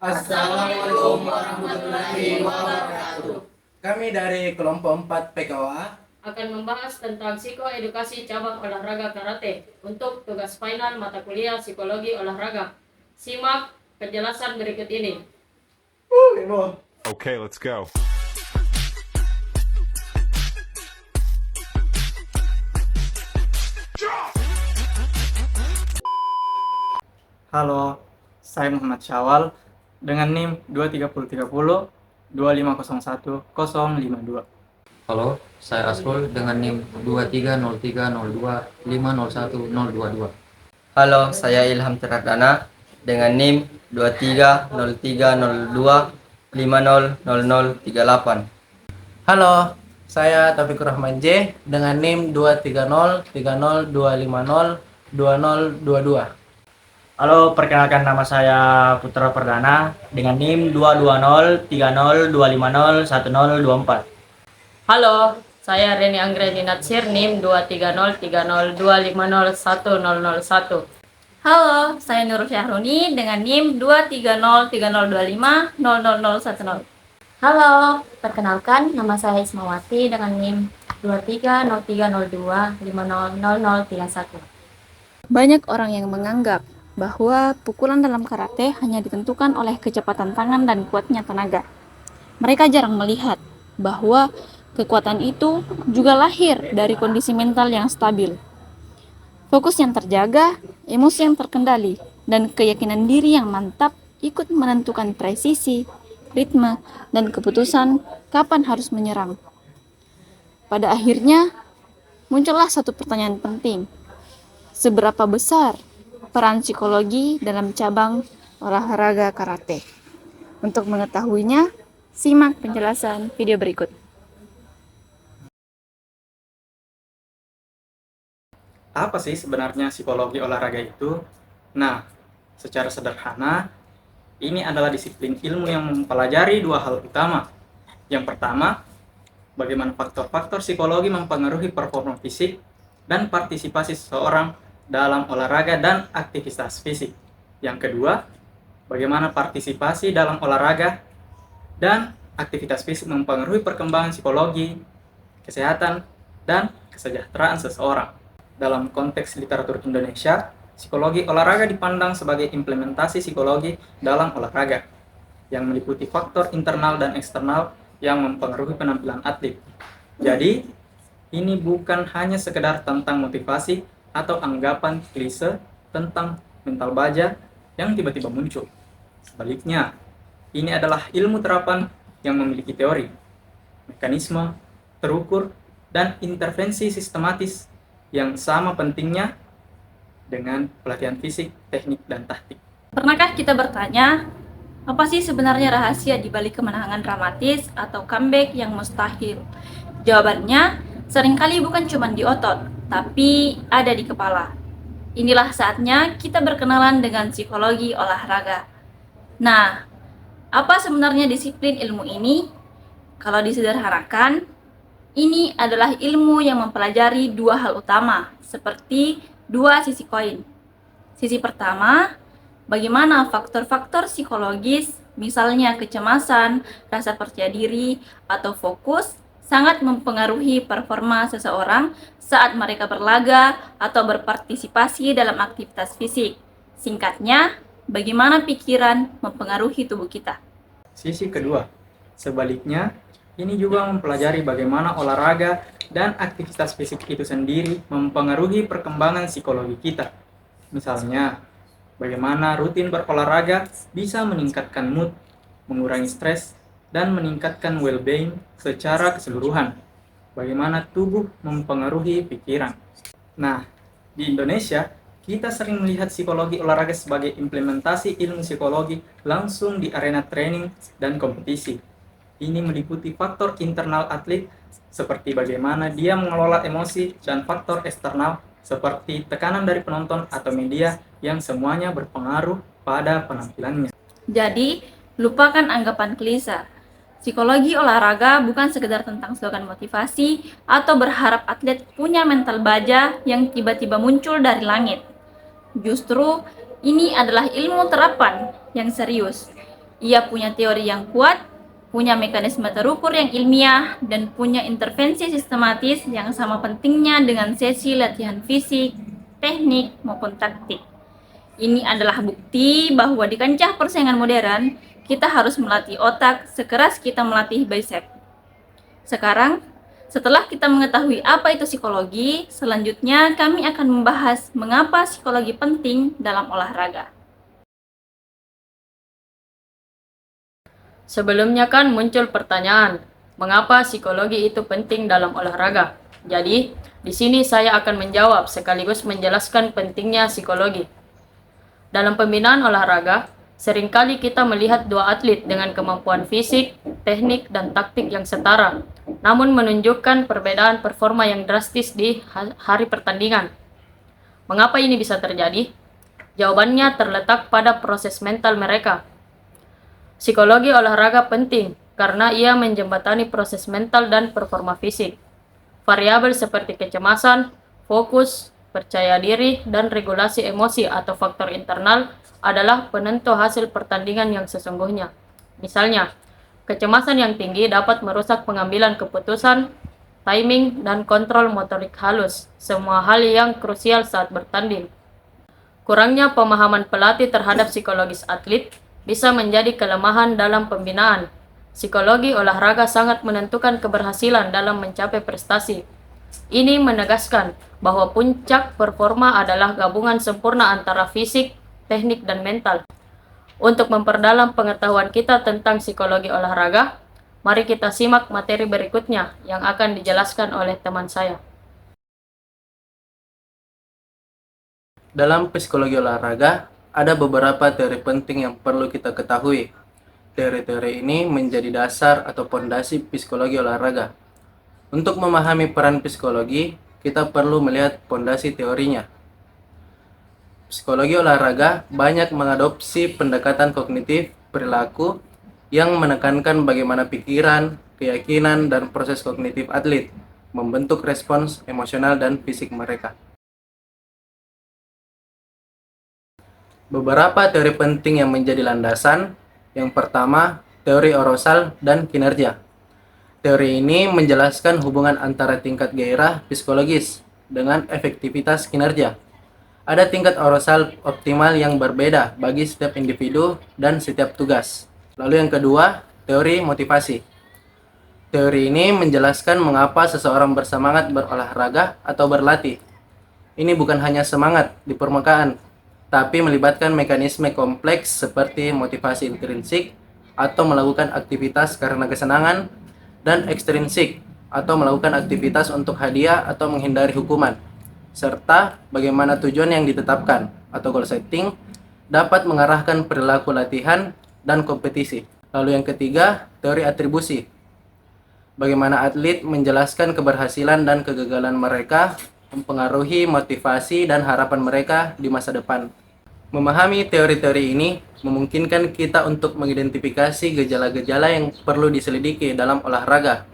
Assalamualaikum warahmatullahi wabarakatuh. Kami dari kelompok 4 PKWA akan membahas tentang psikoedukasi cabang olahraga karate untuk tugas final mata kuliah psikologi olahraga. Simak penjelasan berikut ini. Okay, let's go. Halo, saya Muhammad Syawal dengan NIM 23030 2501052. Halo, saya Asrul dengan NIM 230302501022. Halo, saya Ilham Terdana dengan NIM 230302500038. Halo, saya Taufikur Rahman J dengan NIM 2303025020022. Halo, perkenalkan nama saya Putra Perdana dengan NIM 2203025010024. Halo, saya Reni Anggreni Natsir NIM 2303025010001. Halo, saya Nurul Syahruni dengan NIM 23030250010. Halo, perkenalkan nama saya Ismawati dengan NIM 230302500031. Banyak orang yang menganggap bahwa pukulan dalam karate hanya ditentukan oleh kecepatan tangan dan kuatnya tenaga. Mereka jarang melihat bahwa kekuatan itu juga lahir dari kondisi mental yang stabil. Fokus yang terjaga, emosi yang terkendali, dan keyakinan diri yang mantap ikut menentukan presisi, ritme, dan keputusan kapan harus menyerang. Pada akhirnya, muncullah satu pertanyaan penting. Seberapa besar peran psikologi dalam cabang olahraga karate? Untuk mengetahuinya, simak penjelasan video berikut. Apa sih sebenarnya psikologi olahraga itu? Nah, secara sederhana, ini adalah disiplin ilmu yang mempelajari dua hal utama. Yang pertama, bagaimana faktor-faktor psikologi mempengaruhi performa fisik dan partisipasi seseorang dalam olahraga dan aktivitas fisik. Yang kedua, bagaimana partisipasi dalam olahraga dan aktivitas fisik mempengaruhi perkembangan psikologi, kesehatan, dan kesejahteraan seseorang. Dalam konteks literatur Indonesia, psikologi olahraga dipandang sebagai implementasi psikologi dalam olahraga yang meliputi faktor internal dan eksternal yang mempengaruhi penampilan atlet. Jadi, ini bukan hanya sekedar tentang motivasi atau anggapan klise tentang mental baja yang tiba-tiba muncul. Sebaliknya, ini adalah ilmu terapan yang memiliki teori, mekanisme, terukur, dan intervensi sistematis yang sama pentingnya dengan pelatihan fisik, teknik, dan taktik. Pernahkah kita bertanya, apa sih sebenarnya rahasia di balik kemenangan dramatis atau comeback yang mustahil? Jawabannya, seringkali bukan cuma di otot, tapi ada di kepala. Inilah saatnya kita berkenalan dengan psikologi olahraga. Nah, apa sebenarnya disiplin ilmu ini? Kalau disederhanakan, ini adalah ilmu yang mempelajari dua hal utama, seperti dua sisi koin. Sisi pertama, bagaimana faktor-faktor psikologis, misalnya kecemasan, rasa percaya diri, atau fokus, sangat mempengaruhi performa seseorang saat mereka berlaga atau berpartisipasi dalam aktivitas fisik. Singkatnya, bagaimana pikiran mempengaruhi tubuh kita. Sisi kedua, sebaliknya, ini juga mempelajari bagaimana olahraga dan aktivitas fisik itu sendiri mempengaruhi perkembangan psikologi kita. Misalnya, bagaimana rutin berolahraga bisa meningkatkan mood, mengurangi stres, dan meningkatkan well-being secara keseluruhan. Bagaimana tubuh mempengaruhi pikiran. Nah, di Indonesia, kita sering melihat psikologi olahraga sebagai implementasi ilmu psikologi langsung di arena training dan kompetisi. Ini meliputi faktor internal atlet, seperti bagaimana dia mengelola emosi, dan faktor eksternal, seperti tekanan dari penonton atau media yang semuanya berpengaruh pada penampilannya. Jadi, lupakan anggapan klise. Psikologi olahraga bukan sekedar tentang slogan motivasi atau berharap atlet punya mental baja yang tiba-tiba muncul dari langit. Justru, ini adalah ilmu terapan yang serius. Ia punya teori yang kuat, punya mekanisme terukur yang ilmiah, dan punya intervensi sistematis yang sama pentingnya dengan sesi latihan fisik, teknik, maupun taktik. Ini adalah bukti bahwa di kancah persaingan modern, kita harus melatih otak sekeras kita melatih bicep. Sekarang, setelah kita mengetahui apa itu psikologi, selanjutnya kami akan membahas mengapa psikologi penting dalam olahraga. Sebelumnya kan muncul pertanyaan, mengapa psikologi itu penting dalam olahraga? Jadi, di sini saya akan menjawab sekaligus menjelaskan pentingnya psikologi. Dalam pembinaan olahraga, seringkali kita melihat dua atlet dengan kemampuan fisik, teknik, dan taktik yang setara, namun menunjukkan perbedaan performa yang drastis di hari pertandingan. Mengapa ini bisa terjadi? Jawabannya terletak pada proses mental mereka. Psikologi olahraga penting karena ia menjembatani proses mental dan performa fisik. Variabel seperti kecemasan, fokus, percaya diri, dan regulasi emosi atau faktor internal adalah penentu hasil pertandingan yang sesungguhnya. Misalnya, kecemasan yang tinggi dapat merusak pengambilan keputusan, timing, dan kontrol motorik halus, semua hal yang krusial saat bertanding. Kurangnya pemahaman pelatih terhadap psikologis atlet bisa menjadi kelemahan dalam pembinaan. Psikologi olahraga sangat menentukan keberhasilan dalam mencapai prestasi. Ini menegaskan bahwa puncak performa adalah gabungan sempurna antara fisik, teknik, dan mental. Untuk memperdalam pengetahuan kita tentang psikologi olahraga, mari kita simak materi berikutnya yang akan dijelaskan oleh teman saya. Dalam psikologi olahraga, ada beberapa teori penting yang perlu kita ketahui. Teori-teori ini menjadi dasar atau fondasi psikologi olahraga. Untuk memahami peran psikologi, kita perlu melihat fondasi teorinya. Psikologi olahraga banyak mengadopsi pendekatan kognitif perilaku yang menekankan bagaimana pikiran, keyakinan, dan proses kognitif atlet membentuk respons emosional dan fisik mereka. Beberapa teori penting yang menjadi landasan. Yang pertama, teori arousal dan kinerja. Teori ini menjelaskan hubungan antara tingkat gairah psikologis dengan efektivitas kinerja. Ada tingkat arousal optimal yang berbeda bagi setiap individu dan setiap tugas. Lalu yang kedua, teori motivasi. Teori ini menjelaskan mengapa seseorang bersemangat berolahraga atau berlatih. Ini bukan hanya semangat di permukaan, tapi melibatkan mekanisme kompleks seperti motivasi intrinsik atau melakukan aktivitas karena kesenangan, dan ekstrinsik atau melakukan aktivitas untuk hadiah atau menghindari hukuman, serta bagaimana tujuan yang ditetapkan atau goal setting dapat mengarahkan perilaku latihan dan kompetisi. Lalu yang ketiga, teori atribusi. Bagaimana atlet menjelaskan keberhasilan dan kegagalan mereka mempengaruhi motivasi dan harapan mereka di masa depan. Memahami teori-teori ini memungkinkan kita untuk mengidentifikasi gejala-gejala yang perlu diselidiki dalam olahraga,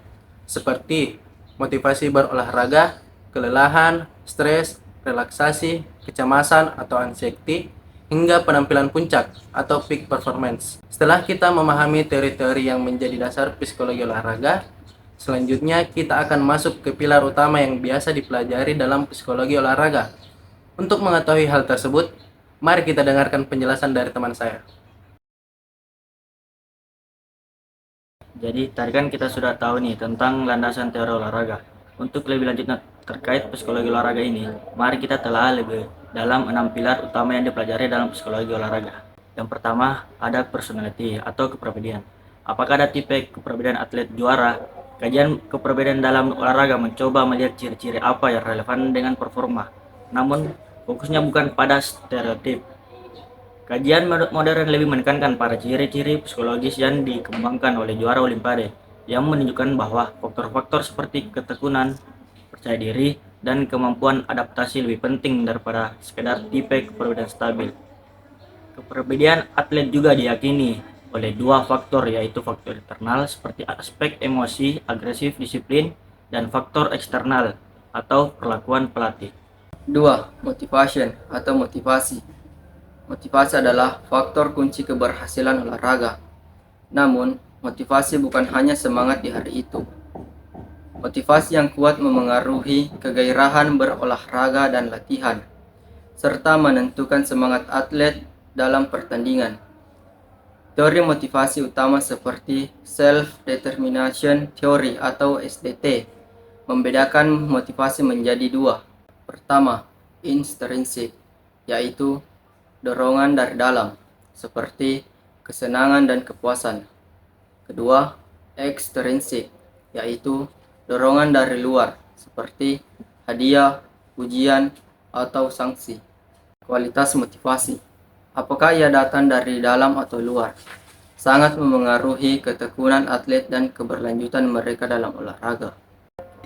seperti motivasi berolahraga, kelelahan, stres, relaksasi, kecemasan atau anxiety, hingga penampilan puncak atau peak performance. Setelah kita memahami teori-teori yang menjadi dasar psikologi olahraga, selanjutnya kita akan masuk ke pilar utama yang biasa dipelajari dalam psikologi olahraga. Untuk mengetahui hal tersebut, mari kita dengarkan penjelasan dari teman saya. Jadi tadi kan kita sudah tahu nih tentang landasan teori olahraga. Untuk lebih lanjut terkait psikologi olahraga ini, mari kita telah lebih dalam 6 pilar utama yang dipelajari dalam psikologi olahraga. Yang pertama, ada personality atau kepribadian. Apakah ada tipe kepribadian atlet juara? Kajian kepribadian dalam olahraga mencoba melihat ciri-ciri apa yang relevan dengan performa. Namun, fokusnya bukan pada stereotip. Kajian modern lebih menekankan pada ciri-ciri psikologis yang dikembangkan oleh juara Olimpiade, yang menunjukkan bahwa faktor-faktor seperti ketekunan, percaya diri, dan kemampuan adaptasi lebih penting daripada sekedar tipe kepribadian stabil. Kepribadian atlet juga diyakini oleh dua faktor, yaitu faktor internal seperti aspek emosi, agresif, disiplin, dan faktor eksternal atau perlakuan pelatih. 2. Motivation atau motivasi. Motivasi adalah faktor kunci keberhasilan olahraga. Namun, motivasi bukan hanya semangat di hari itu. Motivasi yang kuat memengaruhi kegairahan berolahraga dan latihan, serta menentukan semangat atlet dalam pertandingan. Teori motivasi utama seperti Self-Determination Theory atau SDT membedakan motivasi menjadi dua. Pertama, intrinsic, yaitu dorongan dari dalam, seperti kesenangan dan kepuasan. Kedua, extrinsic, yaitu dorongan dari luar, seperti hadiah, ujian, atau sanksi. Kualitas motivasi, apakah ia datang dari dalam atau luar, sangat memengaruhi ketekunan atlet dan keberlanjutan mereka dalam olahraga.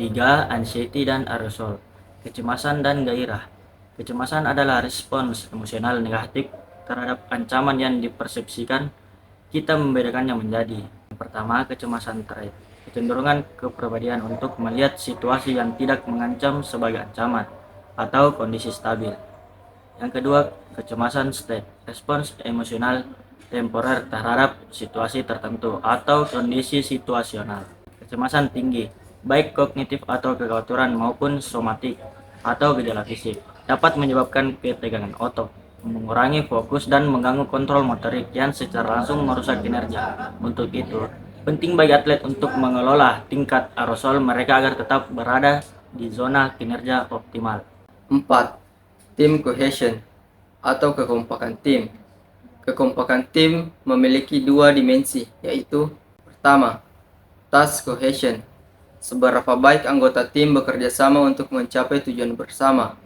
3. Anxiety dan arousal, kecemasan dan gairah. Kecemasan adalah respons emosional negatif terhadap ancaman yang dipersepsikan. Kita membedakannya menjadi: yang pertama, kecemasan trait, kecenderungan kepribadian untuk melihat situasi yang tidak mengancam sebagai ancaman atau kondisi stabil. Yang kedua, kecemasan state, respons emosional temporer terhadap situasi tertentu atau kondisi situasional. Kecemasan tinggi, baik kognitif atau kekhawatiran maupun somatik atau gejala fisik, dapat menyebabkan ketegangan otot, mengurangi fokus dan mengganggu kontrol motorik yang secara langsung merusak kinerja. Untuk itu, penting bagi atlet untuk mengelola tingkat arousal mereka agar tetap berada di zona kinerja optimal. 4. Team cohesion atau kekompakan tim. Kekompakan tim memiliki dua dimensi, yaitu: pertama, task cohesion, seberapa baik anggota tim bekerja sama untuk mencapai tujuan bersama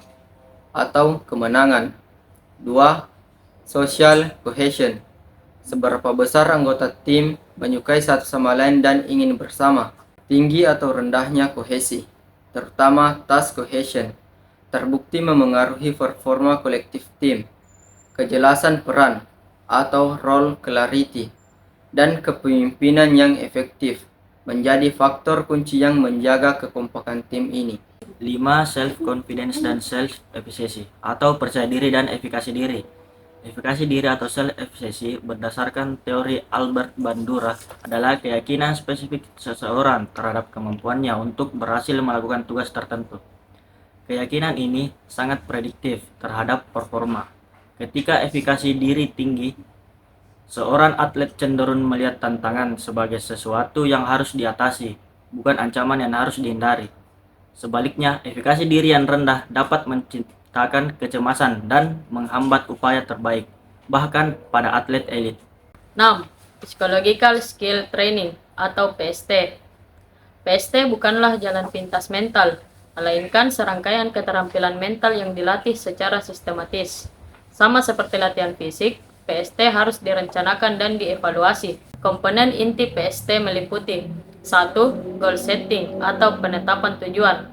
atau kemenangan. 2. Social cohesion, seberapa besar anggota tim menyukai satu sama lain dan ingin bersama. Tinggi atau rendahnya kohesi, terutama task cohesion, terbukti memengaruhi performa kolektif tim. Kejelasan peran atau role clarity dan kepemimpinan yang efektif menjadi faktor kunci yang menjaga kekompakan tim ini. 5. Self-confidence dan self-efficacy atau percaya diri dan efikasi diri. Efikasi diri atau self-efficacy berdasarkan teori Albert Bandura adalah keyakinan spesifik seseorang terhadap kemampuannya untuk berhasil melakukan tugas tertentu. Keyakinan ini sangat prediktif terhadap performa. Ketika efikasi diri tinggi, seorang atlet cenderung melihat tantangan sebagai sesuatu yang harus diatasi, bukan ancaman yang harus dihindari. Sebaliknya, efikasi diri yang rendah dapat menciptakan kecemasan dan menghambat upaya terbaik, bahkan pada atlet elit. 6. Psychological Skill Training atau PST. PST bukanlah jalan pintas mental, melainkan serangkaian keterampilan mental yang dilatih secara sistematis. Sama seperti latihan fisik, PST harus direncanakan dan dievaluasi. Komponen inti PST meliputi: 1. Goal setting atau penetapan tujuan,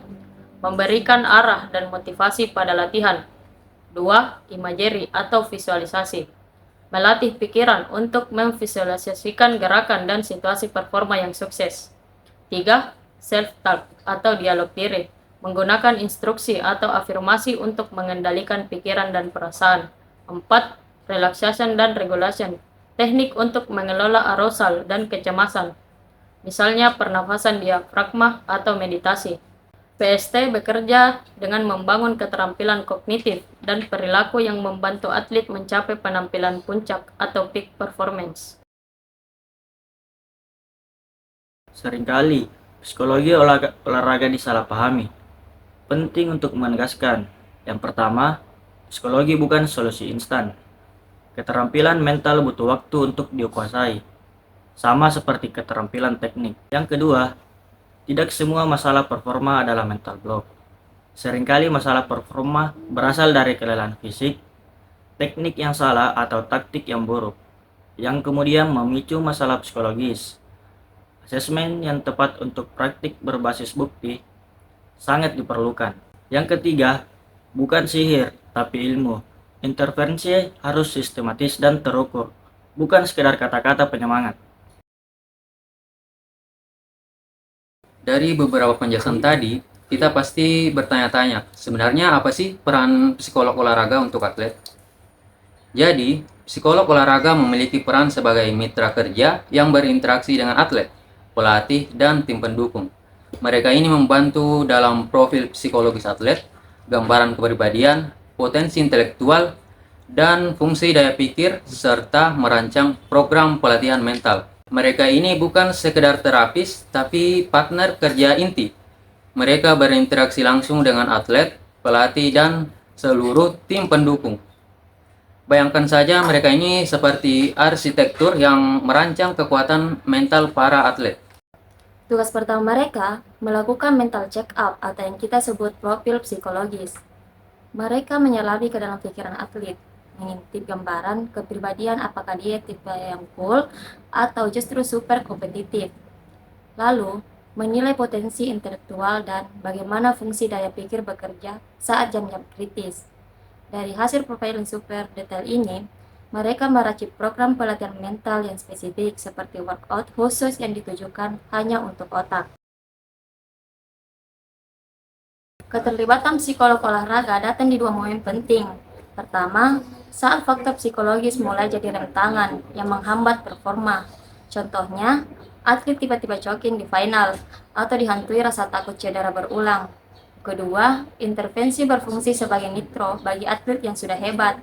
memberikan arah dan motivasi pada latihan. 2. Imagery atau visualisasi, melatih pikiran untuk memvisualisasikan gerakan dan situasi performa yang sukses. 3. Self-talk atau dialog diri, menggunakan instruksi atau afirmasi untuk mengendalikan pikiran dan perasaan. 4. Relaxation dan regulation, teknik untuk mengelola arousal dan kecemasan, misalnya pernafasan diafragma atau meditasi. PST bekerja dengan membangun keterampilan kognitif dan perilaku yang membantu atlet mencapai penampilan puncak atau peak performance. Seringkali, psikologi olahraga disalahpahami. Penting untuk menegaskan, yang pertama, psikologi bukan solusi instan. Keterampilan mental butuh waktu untuk dikuasai, sama seperti keterampilan teknik. Yang kedua, tidak semua masalah performa adalah mental block. Seringkali masalah performa berasal dari kelelahan fisik, teknik yang salah atau taktik yang buruk, yang kemudian memicu masalah psikologis. Asesmen yang tepat untuk praktik berbasis bukti sangat diperlukan. Yang ketiga, bukan sihir, tapi ilmu. Intervensi harus sistematis dan terukur, bukan sekedar kata-kata penyemangat. Dari beberapa penjelasan tadi, kita pasti bertanya-tanya, sebenarnya apa sih peran psikolog olahraga untuk atlet? Jadi, psikolog olahraga memiliki peran sebagai mitra kerja yang berinteraksi dengan atlet, pelatih, dan tim pendukung. Mereka ini membantu dalam profil psikologis atlet, gambaran kepribadian, potensi intelektual, dan fungsi daya pikir, serta merancang program pelatihan mental. Mereka ini bukan sekedar terapis, tapi partner kerja inti. Mereka berinteraksi langsung dengan atlet, pelatih, dan seluruh tim pendukung. Bayangkan saja mereka ini seperti arsitektur yang merancang kekuatan mental para atlet. Tugas pertama mereka melakukan mental check-up atau yang kita sebut profil psikologis. Mereka menyelami ke dalam pikiran atlet, mengintip gambaran kepribadian apakah dia tipe yang cool atau justru super kompetitif. Lalu, menilai potensi intelektual dan bagaimana fungsi daya pikir bekerja saat jam-jam kritis. Dari hasil profiling super detail ini, mereka meracik program pelatihan mental yang spesifik seperti workout khusus yang ditujukan hanya untuk otak. Keterlibatan psikolog olahraga datang di dua momen penting. Pertama, saat faktor psikologis mulai jadi rem tangan yang menghambat performa. Contohnya, atlet tiba-tiba jogging di final atau dihantui rasa takut cedera berulang. Kedua, intervensi berfungsi sebagai nitro bagi atlet yang sudah hebat,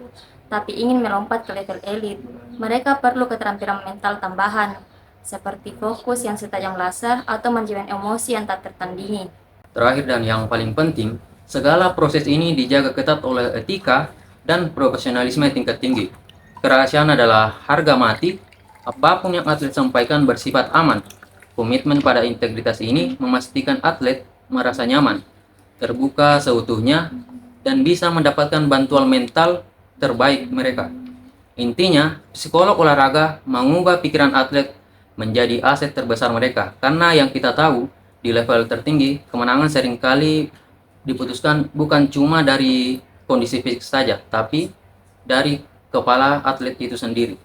tapi ingin melompat ke level elit. Mereka perlu keterampilan mental tambahan, seperti fokus yang setajam laser atau manajemen emosi yang tak tertandingi. Terakhir dan yang paling penting, segala proses ini dijaga ketat oleh etika dan profesionalisme tingkat tinggi. Kerahasiaan adalah harga mati, apapun yang atlet sampaikan bersifat aman. Komitmen pada integritas ini memastikan atlet merasa nyaman, terbuka seutuhnya, dan bisa mendapatkan bantuan mental terbaik mereka. Intinya, psikolog olahraga mengubah pikiran atlet menjadi aset terbesar mereka, karena yang kita tahu, di level tertinggi, kemenangan seringkali diputuskan bukan cuma dari kondisi fisik saja, tapi dari kepala atlet itu sendiri.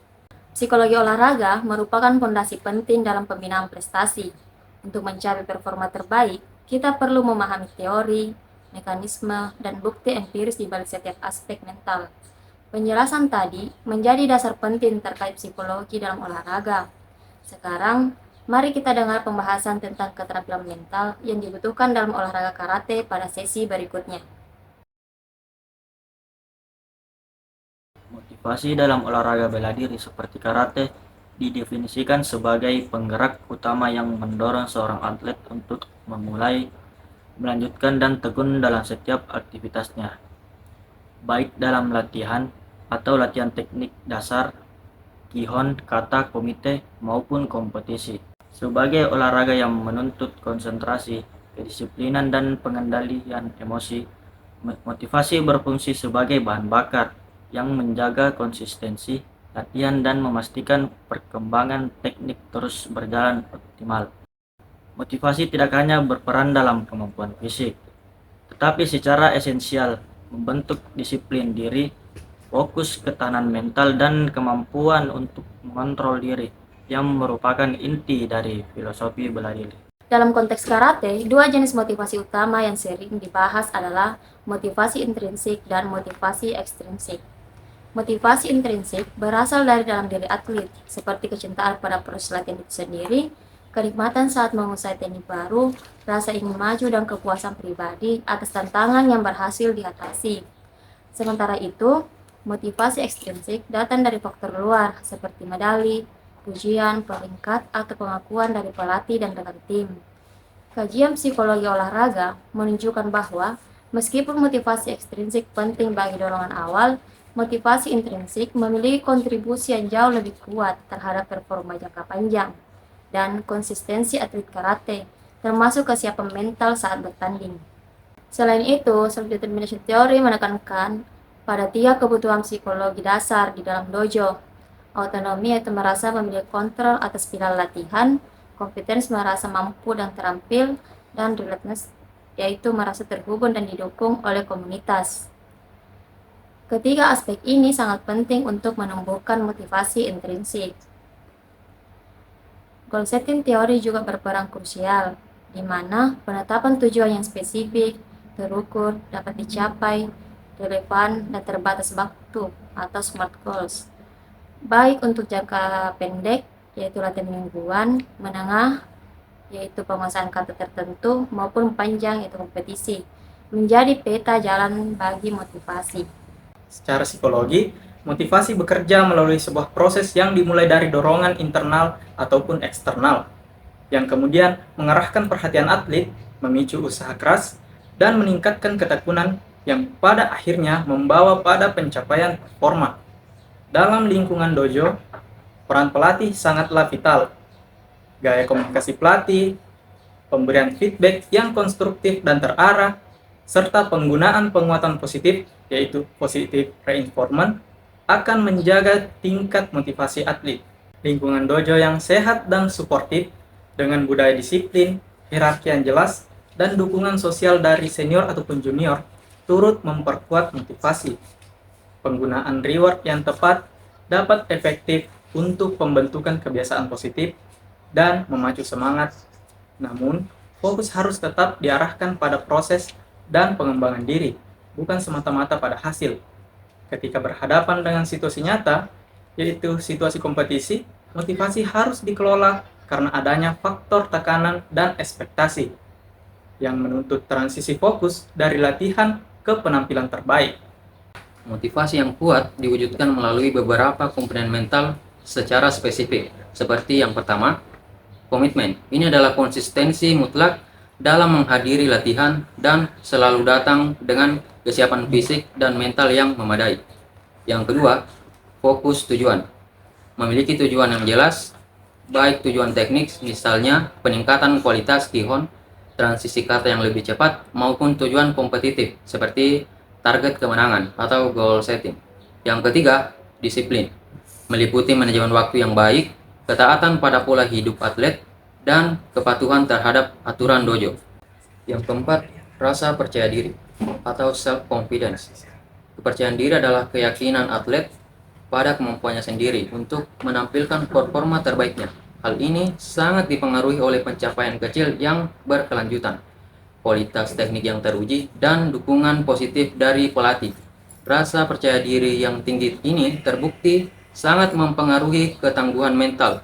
Psikologi olahraga merupakan fondasi penting dalam pembinaan prestasi. Untuk mencapai performa terbaik, kita perlu memahami teori, mekanisme, dan bukti empiris di balik setiap aspek mental. Penjelasan tadi menjadi dasar penting terkait psikologi dalam olahraga. Sekarang, mari kita dengar pembahasan tentang keterampilan mental yang dibutuhkan dalam olahraga karate pada sesi berikutnya. Motivasi dalam olahraga bela diri seperti karate didefinisikan sebagai penggerak utama yang mendorong seorang atlet untuk memulai, melanjutkan, dan tekun dalam setiap aktivitasnya, baik dalam latihan atau latihan teknik dasar, kihon, kata, komite, maupun kompetisi. Sebagai olahraga yang menuntut konsentrasi, kedisiplinan, dan pengendalian emosi, motivasi berfungsi sebagai bahan bakar yang menjaga konsistensi latihan dan memastikan perkembangan teknik terus berjalan optimal. Motivasi tidak hanya berperan dalam kemampuan fisik, tetapi secara esensial membentuk disiplin diri, fokus, ketahanan mental, dan kemampuan untuk mengontrol diri yang merupakan inti dari filosofi bela diri. Dalam konteks karate, dua jenis motivasi utama yang sering dibahas adalah motivasi intrinsik dan motivasi ekstrinsik. Motivasi intrinsik berasal dari dalam diri atlet, seperti kecintaan pada proses latihan itu sendiri, kenikmatan saat menguasai teknik baru, rasa ingin maju, dan kepuasan pribadi atas tantangan yang berhasil diatasi. Sementara itu, motivasi ekstrinsik datang dari faktor luar, seperti medali, pujian, peringkat, atau pengakuan dari pelatih dan rekan tim. Kajian psikologi olahraga menunjukkan bahwa meskipun motivasi ekstrinsik penting bagi dorongan awal, motivasi intrinsik memiliki kontribusi yang jauh lebih kuat terhadap performa jangka panjang dan konsistensi atlet karate, termasuk kesiapan mental saat bertanding. Selain itu, self-determination theory menekankan pada 3 kebutuhan psikologi dasar di dalam dojo. Autonomi yaitu merasa memiliki kontrol atas pilihan latihan, kompetens merasa mampu dan terampil, dan relatedness yaitu merasa terhubung dan didukung oleh komunitas. Ketiga aspek ini sangat penting untuk menumbuhkan motivasi intrinsik. Goal setting teori juga berperan krusial, di mana penetapan tujuan yang spesifik, terukur, dapat dicapai, relevan, dan terbatas waktu atau SMART goals. Baik untuk jangka pendek, yaitu latihan mingguan, menengah, yaitu penguasaan kata tertentu, maupun panjang, yaitu kompetisi, menjadi peta jalan bagi motivasi. Secara psikologi, motivasi bekerja melalui sebuah proses yang dimulai dari dorongan internal ataupun eksternal, yang kemudian mengarahkan perhatian atlet, memicu usaha keras, dan meningkatkan ketekunan yang pada akhirnya membawa pada pencapaian performa. Dalam lingkungan dojo, peran pelatih sangatlah vital. Gaya komunikasi pelatih, pemberian feedback yang konstruktif dan terarah, serta penggunaan penguatan positif, yaitu positive reinforcement, akan menjaga tingkat motivasi atlet. Lingkungan dojo yang sehat dan suportif, dengan budaya disiplin, hierarki yang jelas, dan dukungan sosial dari senior ataupun junior, turut memperkuat motivasi. Penggunaan reward yang tepat dapat efektif untuk pembentukan kebiasaan positif dan memacu semangat. Namun, fokus harus tetap diarahkan pada proses dan pengembangan diri, bukan semata-mata pada hasil. Ketika berhadapan dengan situasi nyata, yaitu situasi kompetisi, motivasi harus dikelola karena adanya faktor tekanan dan ekspektasi yang menuntut transisi fokus dari latihan ke penampilan terbaik. Motivasi yang kuat diwujudkan melalui beberapa komponen mental secara spesifik, seperti yang pertama, komitmen. Ini adalah konsistensi mutlak dalam menghadiri latihan dan selalu datang dengan kesiapan fisik dan mental yang memadai. Yang kedua, fokus tujuan. Memiliki tujuan yang jelas, baik tujuan teknik, misalnya peningkatan kualitas kihon, transisi kata yang lebih cepat, maupun tujuan kompetitif, seperti target kemenangan atau goal setting. Yang ketiga, disiplin. Meliputi manajemen waktu yang baik, ketaatan pada pola hidup atlet, dan kepatuhan terhadap aturan dojo. Yang keempat, rasa percaya diri atau self-confidence. Kepercayaan diri adalah keyakinan atlet pada kemampuannya sendiri untuk menampilkan performa terbaiknya. Hal ini sangat dipengaruhi oleh pencapaian kecil yang berkelanjutan, kualitas teknik yang teruji, dan dukungan positif dari pelatih. Rasa percaya diri yang tinggi ini terbukti sangat mempengaruhi ketangguhan mental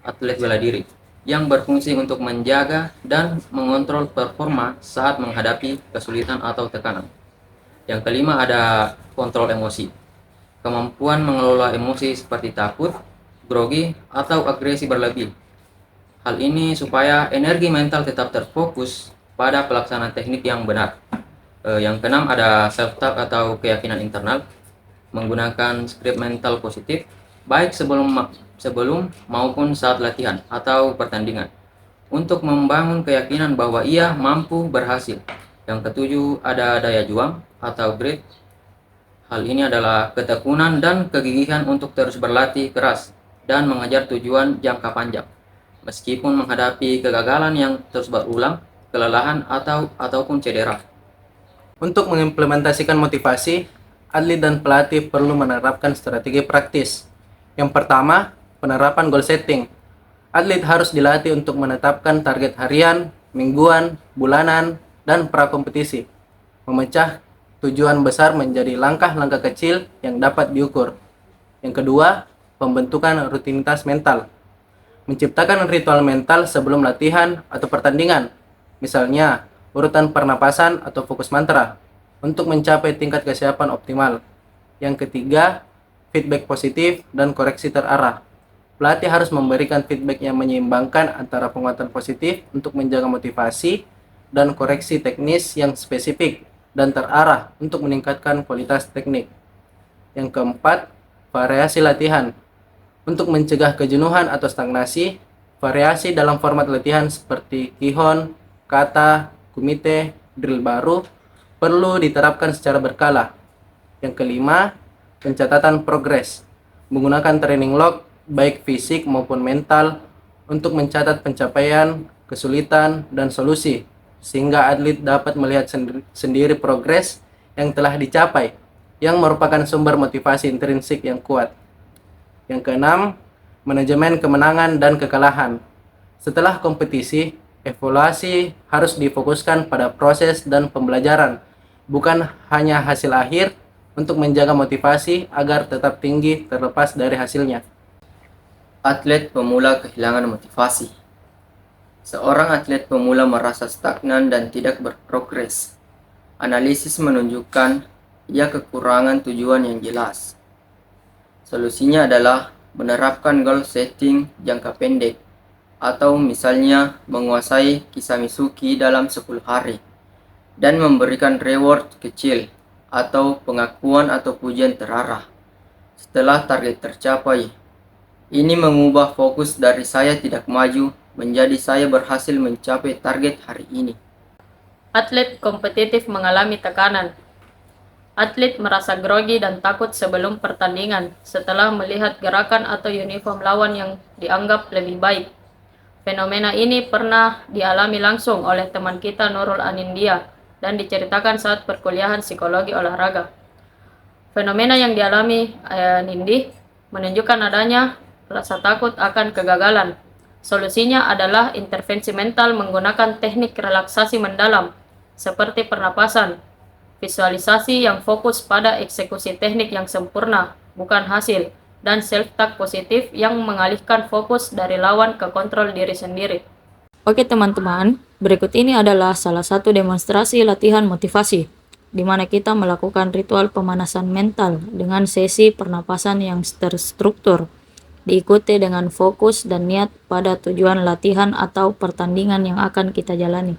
atlet bela diri, yang berfungsi untuk menjaga dan mengontrol performa saat menghadapi kesulitan atau tekanan. Yang kelima ada kontrol emosi. Kemampuan mengelola emosi seperti takut, grogi, atau agresi berlebih. Hal ini supaya energi mental tetap terfokus pada pelaksanaan teknik yang benar. Yang keenam ada self-talk atau keyakinan internal. Menggunakan skrip mental positif, baik sebelum maupun saat latihan atau pertandingan, untuk membangun keyakinan bahwa ia mampu berhasil. Yang ketujuh ada daya juang atau grit. Hal ini adalah ketekunan dan kegigihan untuk terus berlatih keras dan mengejar tujuan jangka panjang, meskipun menghadapi kegagalan yang terus berulang, kelelahan ataupun cedera. Untuk mengimplementasikan motivasi, atlet dan pelatih perlu menerapkan strategi praktis. Yang pertama, penerapan goal setting. Atlet harus dilatih untuk menetapkan target harian, mingguan, bulanan, dan prakompetisi. Memecah tujuan besar menjadi langkah-langkah kecil yang dapat diukur. Yang kedua, pembentukan rutinitas mental. Menciptakan ritual mental sebelum latihan atau pertandingan. Misalnya, urutan pernapasan atau fokus mantra untuk mencapai tingkat kesiapan optimal. Yang ketiga, feedback positif dan koreksi terarah. Pelatih harus memberikan feedback yang menyeimbangkan antara penguatan positif untuk menjaga motivasi dan koreksi teknis yang spesifik dan terarah untuk meningkatkan kualitas teknik. Yang keempat, variasi latihan. Untuk mencegah kejenuhan atau stagnasi, variasi dalam format latihan seperti kihon, kata, kumite, drill baru perlu diterapkan secara berkala. Yang kelima, pencatatan progres. Menggunakan training log baik fisik maupun mental untuk mencatat pencapaian, kesulitan, dan solusi, sehingga atlet dapat melihat sendiri progres yang telah dicapai, yang merupakan sumber motivasi intrinsik yang kuat. Yang keenam, manajemen kemenangan dan kekalahan. Setelah kompetisi, evaluasi harus difokuskan pada proses dan pembelajaran, bukan hanya hasil akhir, untuk menjaga motivasi agar tetap tinggi terlepas dari hasilnya. Atlet pemula kehilangan motivasi. Seorang atlet pemula merasa stagnan dan tidak berprogres. Analisis menunjukkan ia kekurangan tujuan yang jelas. Solusinya adalah menerapkan goal setting jangka pendek, atau misalnya menguasai kisah Misuki dalam 10 hari, dan memberikan reward kecil atau pengakuan atau pujian terarah setelah target tercapai. Ini mengubah fokus dari saya tidak maju menjadi saya berhasil mencapai target hari ini. Atlet kompetitif mengalami tekanan. Atlet merasa grogi dan takut sebelum pertandingan setelah melihat gerakan atau uniform lawan yang dianggap lebih baik. Fenomena ini pernah dialami langsung oleh teman kita Nurul Anindya dan diceritakan saat perkuliahan psikologi olahraga. Fenomena yang dialami Nindi menunjukkan adanya rasa takut akan kegagalan. Solusinya adalah intervensi mental menggunakan teknik relaksasi mendalam seperti pernapasan, visualisasi yang fokus pada eksekusi teknik yang sempurna, bukan hasil, dan self-talk positif yang mengalihkan fokus dari lawan ke kontrol diri sendiri. Oke teman-teman, berikut ini adalah salah satu demonstrasi latihan motivasi, di mana kita melakukan ritual pemanasan mental dengan sesi pernapasan yang terstruktur, diikuti dengan fokus dan niat pada tujuan latihan atau pertandingan yang akan kita jalani.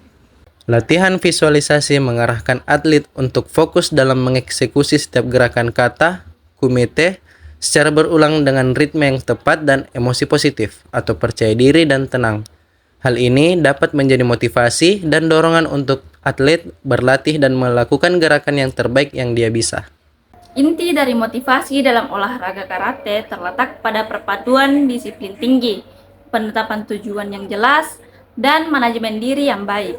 Latihan visualisasi mengarahkan atlet untuk fokus dalam mengeksekusi setiap gerakan kata, kumite, secara berulang dengan ritme yang tepat dan emosi positif atau percaya diri dan tenang. Hal ini dapat menjadi motivasi dan dorongan untuk atlet berlatih dan melakukan gerakan yang terbaik yang dia bisa. Inti dari motivasi dalam olahraga karate terletak pada perpaduan disiplin tinggi, penetapan tujuan yang jelas, dan manajemen diri yang baik.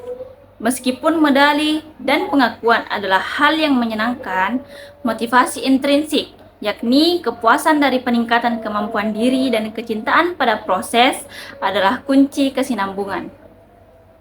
Meskipun medali dan pengakuan adalah hal yang menyenangkan, motivasi intrinsik, yakni kepuasan dari peningkatan kemampuan diri dan kecintaan pada proses, adalah kunci kesinambungan.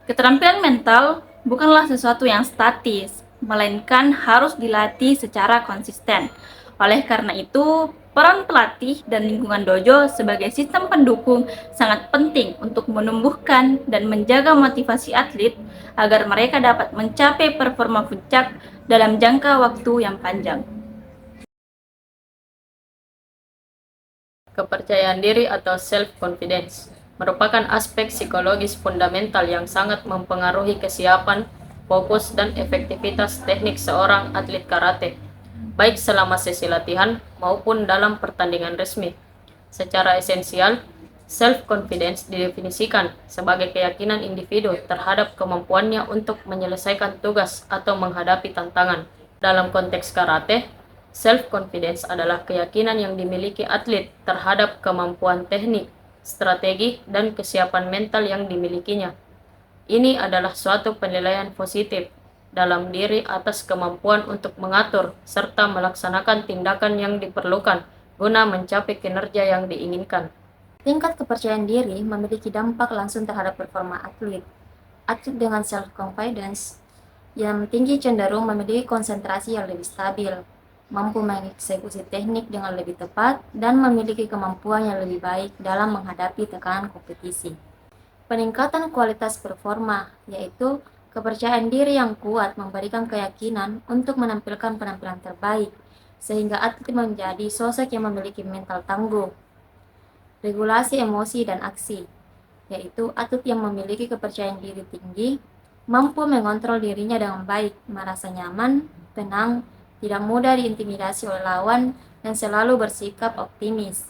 Keterampilan mental bukanlah sesuatu yang statis, melainkan harus dilatih secara konsisten. Oleh karena itu, peran pelatih dan lingkungan dojo sebagai sistem pendukung sangat penting untuk menumbuhkan dan menjaga motivasi atlet agar mereka dapat mencapai performa puncak dalam jangka waktu yang panjang. Kepercayaan diri atau self-confidence merupakan aspek psikologis fundamental yang sangat mempengaruhi kesiapan, fokus, dan efektivitas teknik seorang atlet karate, baik selama sesi latihan maupun dalam pertandingan resmi. Secara esensial, self-confidence didefinisikan sebagai keyakinan individu terhadap kemampuannya untuk menyelesaikan tugas atau menghadapi tantangan. Dalam konteks karate, self-confidence adalah keyakinan yang dimiliki atlet terhadap kemampuan teknik, strategi, dan kesiapan mental yang dimilikinya. Ini adalah suatu penilaian positif dalam diri atas kemampuan untuk mengatur serta melaksanakan tindakan yang diperlukan guna mencapai kinerja yang diinginkan. Tingkat kepercayaan diri memiliki dampak langsung terhadap performa atlet. Atlet dengan self-confidence yang tinggi cenderung memiliki konsentrasi yang lebih stabil, mampu mengeksekusi teknik dengan lebih tepat, dan memiliki kemampuan yang lebih baik dalam menghadapi tekanan kompetisi. Peningkatan kualitas performa, yaitu kepercayaan diri yang kuat memberikan keyakinan untuk menampilkan penampilan terbaik, sehingga atlet menjadi sosok yang memiliki mental tangguh. Regulasi emosi dan aksi, yaitu atlet yang memiliki kepercayaan diri tinggi, mampu mengontrol dirinya dengan baik, merasa nyaman, tenang, tidak mudah diintimidasi oleh lawan, dan selalu bersikap optimis.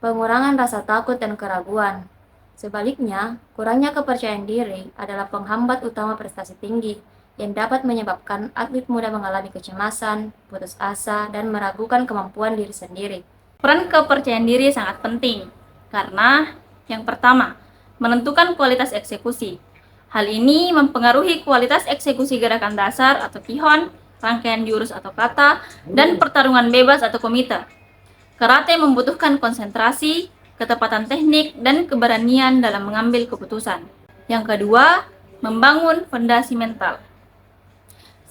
Pengurangan rasa takut dan keraguan. Sebaliknya, kurangnya kepercayaan diri adalah penghambat utama prestasi tinggi yang dapat menyebabkan atlet mudah mengalami kecemasan, putus asa, dan meragukan kemampuan diri sendiri. Peran kepercayaan diri sangat penting karena yang pertama, menentukan kualitas eksekusi. Hal ini mempengaruhi kualitas eksekusi gerakan dasar atau kihon, rangkaian jurus atau kata, dan pertarungan bebas atau komite. Karate membutuhkan konsentrasi, ketepatan teknik, dan keberanian dalam mengambil keputusan. Yang kedua, membangun fondasi mental.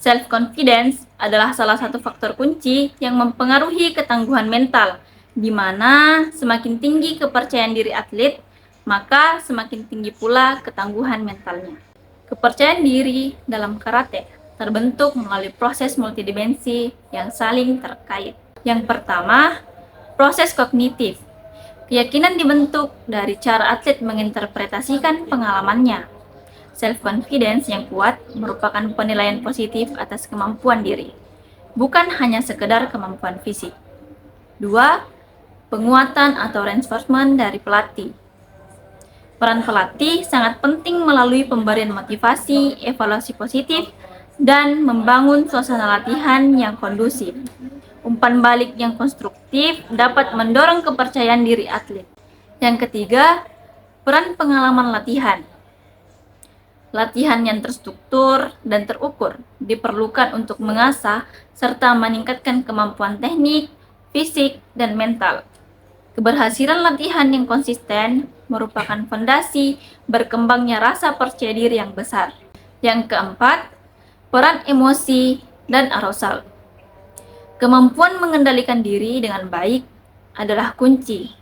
Self-confidence adalah salah satu faktor kunci yang mempengaruhi ketangguhan mental, di mana semakin tinggi kepercayaan diri atlet, maka semakin tinggi pula ketangguhan mentalnya. Kepercayaan diri dalam karate terbentuk melalui proses multidimensi yang saling terkait. Yang pertama, proses kognitif. Keyakinan dibentuk dari cara atlet menginterpretasikan pengalamannya. Self-confidence yang kuat merupakan penilaian positif atas kemampuan diri, bukan hanya sekedar kemampuan fisik. 2. Penguatan atau reinforcement dari pelatih. Peran pelatih sangat penting melalui pemberian motivasi, evaluasi positif, dan membangun suasana latihan yang kondusif. Umpan balik yang konstruktif dapat mendorong kepercayaan diri atlet. Yang ketiga, peran pengalaman latihan. Latihan yang terstruktur dan terukur diperlukan untuk mengasah serta meningkatkan kemampuan teknik, fisik, dan mental. Keberhasilan latihan yang konsisten merupakan fondasi berkembangnya rasa percaya diri yang besar. Yang keempat, peran emosi dan arousal. Kemampuan mengendalikan diri dengan baik adalah kunci.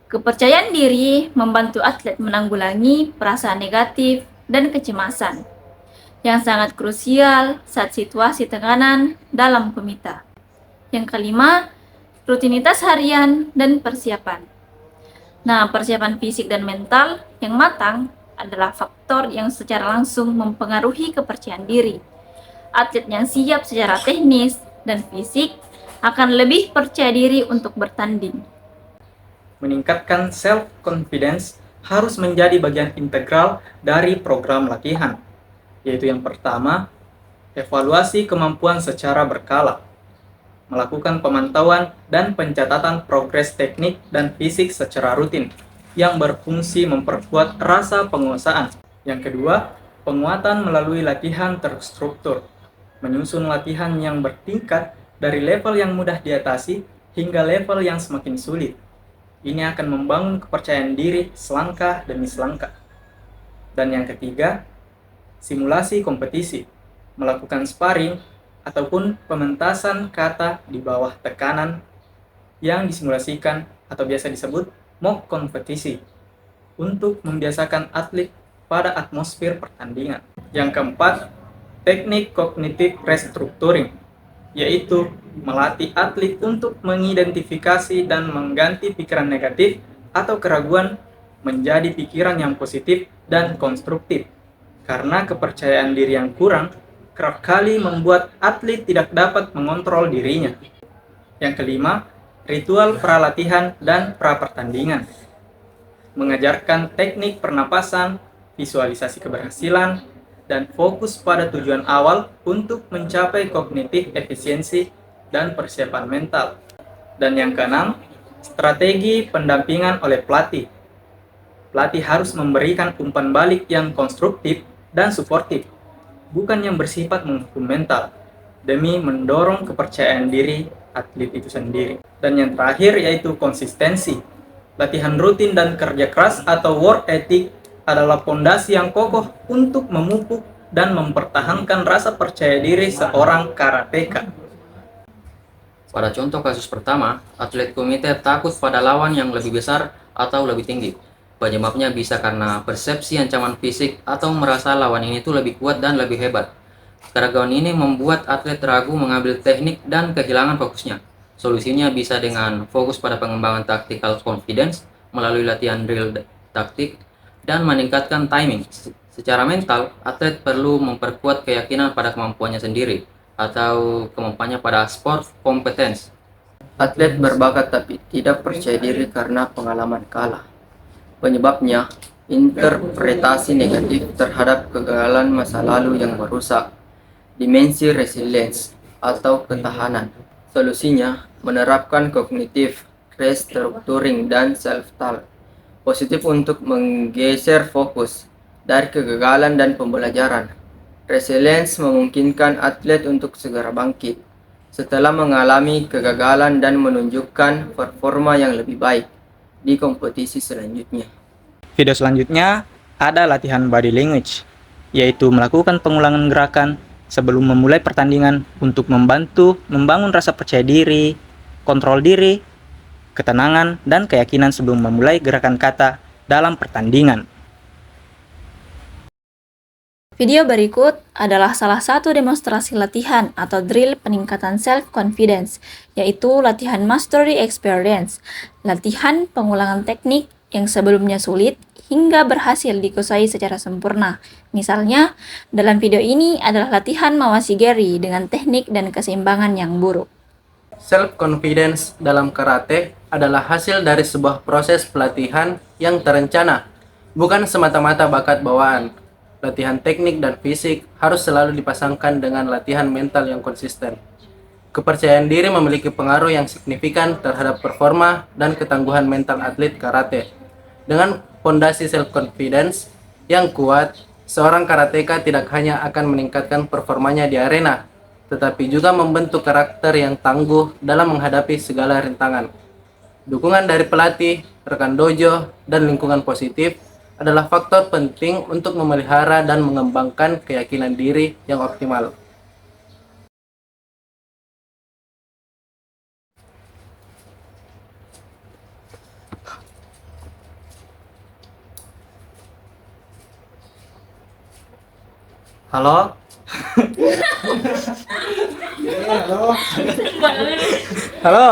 Kepercayaan diri membantu atlet menanggulangi perasaan negatif dan kecemasan, yang sangat krusial saat situasi tekanan dalam komite. Yang kelima, rutinitas harian dan persiapan. Nah, persiapan fisik dan mental yang matang adalah faktor yang secara langsung mempengaruhi kepercayaan diri. Atlet yang siap secara teknis dan fisik akan lebih percaya diri untuk bertanding. Meningkatkan self-confidence harus menjadi bagian integral dari program latihan, yaitu yang pertama, evaluasi kemampuan secara berkala, melakukan pemantauan dan pencatatan progres teknik dan fisik secara rutin, yang berfungsi memperkuat rasa penguasaan. Yang kedua, penguatan melalui latihan terstruktur, menyusun latihan yang bertingkat dari level yang mudah diatasi hingga level yang semakin sulit. Ini akan membangun kepercayaan diri selangkah demi selangkah. Dan yang ketiga, simulasi kompetisi, melakukan sparring ataupun pementasan kata di bawah tekanan yang disimulasikan atau biasa disebut mock kompetisi untuk membiasakan atlet pada atmosfer pertandingan. Yang keempat, teknik cognitive restructuring, yaitu melatih atlet untuk mengidentifikasi dan mengganti pikiran negatif atau keraguan menjadi pikiran yang positif dan konstruktif. Karena kepercayaan diri yang kurang kerap kali membuat atlet tidak dapat mengontrol dirinya. Yang kelima, ritual pralatihan dan prapertandingan. Mengajarkan teknik pernapasan, visualisasi keberhasilan, dan fokus pada tujuan awal untuk mencapai kognitif efisiensi dan persiapan mental. Dan yang keenam, strategi pendampingan oleh pelatih. Pelatih harus memberikan umpan balik yang konstruktif dan suportif, bukan yang bersifat menghukum mental, demi mendorong kepercayaan diri atlet itu sendiri. Dan yang terakhir yaitu konsistensi. Latihan rutin dan kerja keras atau work ethic adalah fondasi yang kokoh untuk memupuk dan mempertahankan rasa percaya diri seorang karateka. Pada contoh kasus pertama, atlet komite takut pada lawan yang lebih besar atau lebih tinggi. Penyebabnya bisa karena persepsi ancaman fisik atau merasa lawan ini tuh lebih kuat dan lebih hebat. Keraguan ini membuat atlet ragu mengambil teknik dan kehilangan fokusnya. Solusinya bisa dengan fokus pada pengembangan tactical confidence melalui latihan drill taktik dan meningkatkan timing. Secara mental, atlet perlu memperkuat keyakinan pada kemampuannya sendiri atau kemampuannya pada sport competence. Atlet berbakat tapi tidak percaya diri karena pengalaman kalah. Penyebabnya, interpretasi negatif terhadap kegagalan masa lalu yang merusak dimensi resilience atau ketahanan. Solusinya, menerapkan cognitive restructuring dan self-talk positif untuk menggeser fokus dari kegagalan dan pembelajaran. Resilience memungkinkan atlet untuk segera bangkit setelah mengalami kegagalan dan menunjukkan performa yang lebih baik di kompetisi selanjutnya. Video selanjutnya ada latihan body language, yaitu melakukan pengulangan gerakan sebelum memulai pertandingan untuk membantu membangun rasa percaya diri, kontrol diri, ketenangan, dan keyakinan sebelum memulai gerakan kata dalam pertandingan. Video berikut adalah salah satu demonstrasi latihan atau drill peningkatan self-confidence, yaitu latihan mastery experience, latihan pengulangan teknik yang sebelumnya sulit hingga berhasil dikuasai secara sempurna. Misalnya, dalam video ini adalah latihan mawasi Geri dengan teknik dan keseimbangan yang buruk. Self-confidence dalam karate adalah hasil dari sebuah proses pelatihan yang terencana, bukan semata-mata bakat bawaan. Latihan teknik dan fisik harus selalu dipasangkan dengan latihan mental yang konsisten. Kepercayaan diri memiliki pengaruh yang signifikan terhadap performa dan ketangguhan mental atlet karate. Dengan fondasi self-confidence yang kuat, seorang karateka tidak hanya akan meningkatkan performanya di arena, tetapi juga membentuk karakter yang tangguh dalam menghadapi segala rintangan. Dukungan dari pelatih, rekan dojo, dan lingkungan positif adalah faktor penting untuk memelihara dan mengembangkan keyakinan diri yang optimal. Halo? Halo? Halo?